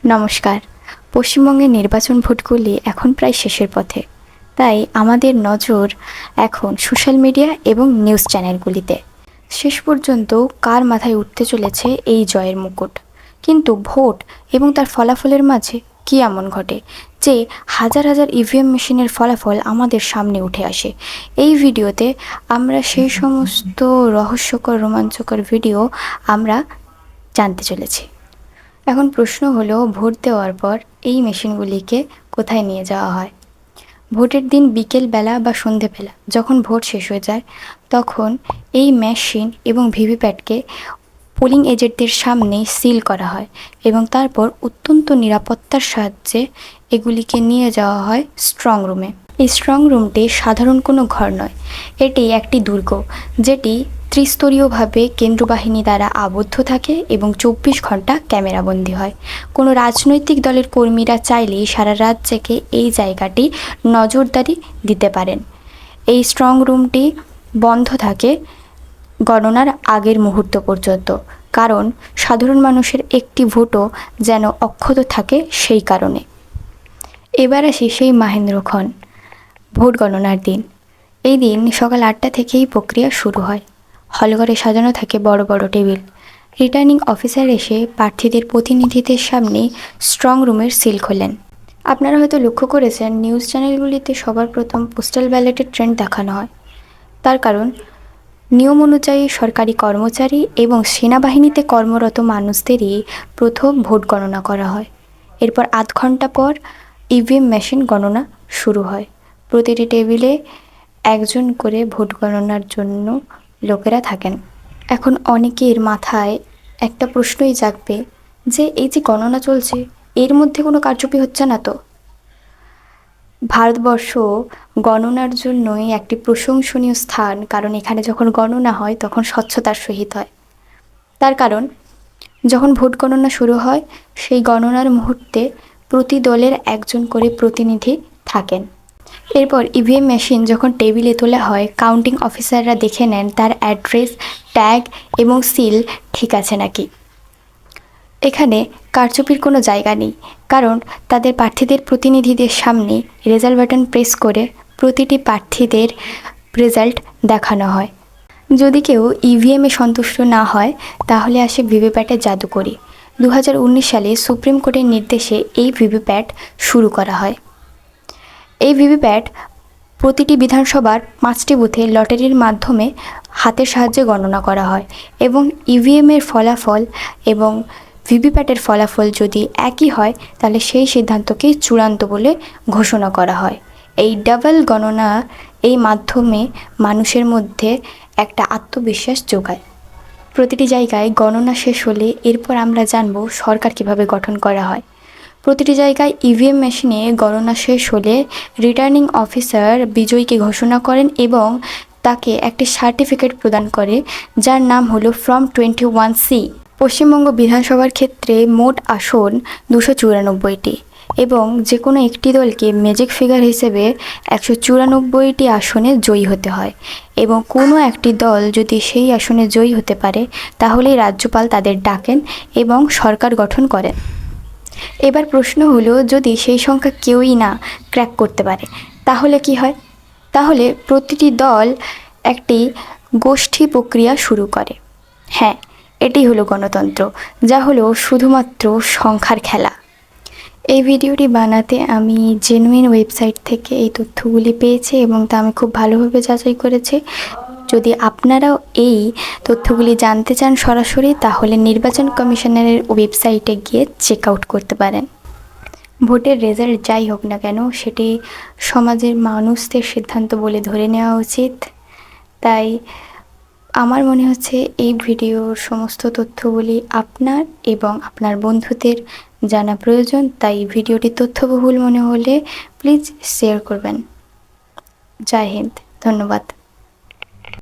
নমস্কার। পশ্চিমবঙ্গের নির্বাচন ভোটগুলি এখন প্রায় শেষের পথে, তাই আমাদের নজর এখন সোশ্যাল মিডিয়া এবং নিউজ চ্যানেলগুলিতে। শেষ পর্যন্ত কার মাথায় উঠতে চলেছে এই জয়ের মুকুট। কিন্তু ভোট এবং তার ফলাফলের মাঝে কী এমন ঘটে যে হাজার হাজার ইভিএম মেশিনের ফলাফল আমাদের সামনে উঠে আসে। এই ভিডিওতে আমরা সেই সমস্ত রহস্যকর রোমাঞ্চকর ভিডিও আমরা জানতে চলেছি। এখন প্রশ্ন হলো, ভোট দেওয়ার পর এই মেশিনগুলিকে কোথায় নিয়ে যাওয়া হয়? ভোটের দিন বিকেলবেলা বা সন্ধেবেলা যখন ভোট শেষ হয়ে যায়, তখন এই মেশিন এবং ভিভিপ্যাটকে পোলিং এজেন্টদের সামনে সিল করা হয় এবং তারপর অত্যন্ত নিরাপত্তার সাহায্যে এগুলিকে নিয়ে যাওয়া হয় স্ট্রং রুমে। এই স্ট্রং রুমটি সাধারণ কোনো ঘর নয়, এটি একটি দুর্গ যেটি ত্রিস্তরীয়ভাবে কেন্দ্রবাহিনী দ্বারা আবদ্ধ থাকে এবং 24 ঘন্টা ক্যামেরাবন্দি হয়। কোনো রাজনৈতিক দলের কর্মীরা চাইলেই সারা রাত জেগে এই জায়গাটি নজরদারি দিতে পারেন। এই স্ট্রং রুমটি বন্ধ থাকে গণনার আগের মুহূর্ত পর্যন্ত, কারণ সাধারণ মানুষের একটি ভোটও যেন অক্ষত থাকে সেই কারণে। এবার আসি সেই মাহেন্দ্রক্ষণ, ভোট গণনার দিন। এই দিন সকাল 8টা থেকেই প্রক্রিয়া শুরু হয়। হলঘরে সাজানো থাকে বড় বড় টেবিল। রিটার্নিং অফিসার এসে প্রার্থীদের প্রতিনিধিদের সামনে স্ট্রং রুমের সিল খোলেন। আপনারা হয়তো লক্ষ্য করেছেন, নিউজ চ্যানেলগুলিতে সবার প্রথম পোস্টাল ব্যালটের ট্রেন্ড দেখানো হয়। তার কারণ, নিয়ম অনুযায়ী সরকারি কর্মচারী এবং সেনাবাহিনীতে কর্মরত মানুষদেরই প্রথম ভোট গণনা করা হয়। এরপর আধ ঘন্টা পর ইভিএম মেশিন গণনা শুরু হয়। প্রতিটি টেবিলে একজন করে ভোট গণনার জন্য লোকেরা থাকেন। এখন অনেকের মাথায় একটা প্রশ্নই জাগবে যে এই যে গণনা চলছে, এর মধ্যে কোনো কারচুপি হচ্ছে না তো? ভারতবর্ষ গণনার জন্যই একটি প্রশংসনীয় স্থান, কারণ এখানে যখন গণনা হয় তখন স্বচ্ছতার সহিত হয়। তার কারণ, যখন ভোট গণনা শুরু হয় সেই গণনার মুহূর্তে প্রতি দলের একজন করে প্রতিনিধি থাকেন। এরপর ইভিএম মেশিন যখন টেবিলে তোলা হয়, কাউন্টিং অফিসাররা দেখে নেন তার অ্যাড্রেস, ট্যাগ এবং সিল ঠিক আছে নাকি। এখানে কারচুপির কোনো জায়গা নেই, কারণ তাদের প্রার্থীদের প্রতিনিধিদের সামনে রেজাল্ট বাটন প্রেস করে প্রতিটি প্রার্থীদের রেজাল্ট দেখানো হয়। যদি কেউ ইভিএমে সন্তুষ্ট না হয় তাহলে আসে ভিভিপ্যাটের জাদুকরি। 2019 সালে সুপ্রিম কোর্টের নির্দেশে এই ভিভিপ্যাট শুরু করা হয়। এই ভিভিপ্যাট প্রতিটি বিধানসভার 5টি বুথে লটারির মাধ্যমে হাতের সাহায্যে গণনা করা হয় এবং ইভিএমের ফলাফল এবং ভিভিপ্যাটের ফলাফল যদি একই হয় তাহলে সেই সিদ্ধান্তকেই চূড়ান্ত বলে ঘোষণা করা হয়। এই ডাবল গণনা এই মাধ্যমে মানুষের মধ্যে একটা আত্মবিশ্বাস যোগায়। প্রতিটি জায়গায় গণনা শেষ হলে এরপর আমরা জানব সরকার কিভাবে গঠন করা হয়। প্রতিটি জায়গায় ইভিএম মেশিনে গণনা শেষ হলে রিটার্নিং অফিসার বিজয়ীকে ঘোষণা করেন এবং তাকে একটি সার্টিফিকেট প্রদান করে, যার নাম হলো ফর্ম 21C। পশ্চিমবঙ্গ বিধানসভার ক্ষেত্রে মোট আসন 294টি এবং যে কোনো একটি দলকে ম্যাজিক ফিগার হিসেবে 194টি আসনে জয়ী হতে হয় এবং কোনো একটি দল যদি সেই আসনে জয়ী হতে পারে তাহলেই রাজ্যপাল তাদের ডাকেন এবং সরকার গঠন করেন। এবার প্রশ্ন হলো, যদি সেই সংখ্যা কেউই না ক্র্যাক করতে পারে তাহলে কি হয়? তাহলে প্রতিটি দল একটি গোষ্ঠী প্রক্রিয়া শুরু করে। হ্যাঁ, এটি হলো গণতন্ত্র, যা হলো শুধুমাত্র সংখ্যার খেলা। এই ভিডিওটি বানাতে আমি জেনুইন ওয়েবসাইট থেকে এই তথ্যগুলি পেয়েছি এবং তা আমি খুব ভালোভাবে যাচাই করেছি। যদি আপনারাও এই তথ্যগুলি জানতে চান সরাসরি, তাহলে নির্বাচন কমিশনারের ওয়েবসাইটে গিয়ে চেক আউট করতে পারেন। ভোটের রেজাল্ট যাই হোক না কেন, সেটি সমাজের মানুষদের সিদ্ধান্ত বলে ধরে নেওয়া উচিত। তাই আমার মনে হচ্ছে এই ভিডিওর সমস্ত তথ্যগুলি আপনার এবং আপনার বন্ধুদের জানা প্রয়োজন। তাই ভিডিওটি তথ্যবহুল মনে হলে প্লিজ শেয়ার করবেন। জয় হিন্দ, ধন্যবাদ।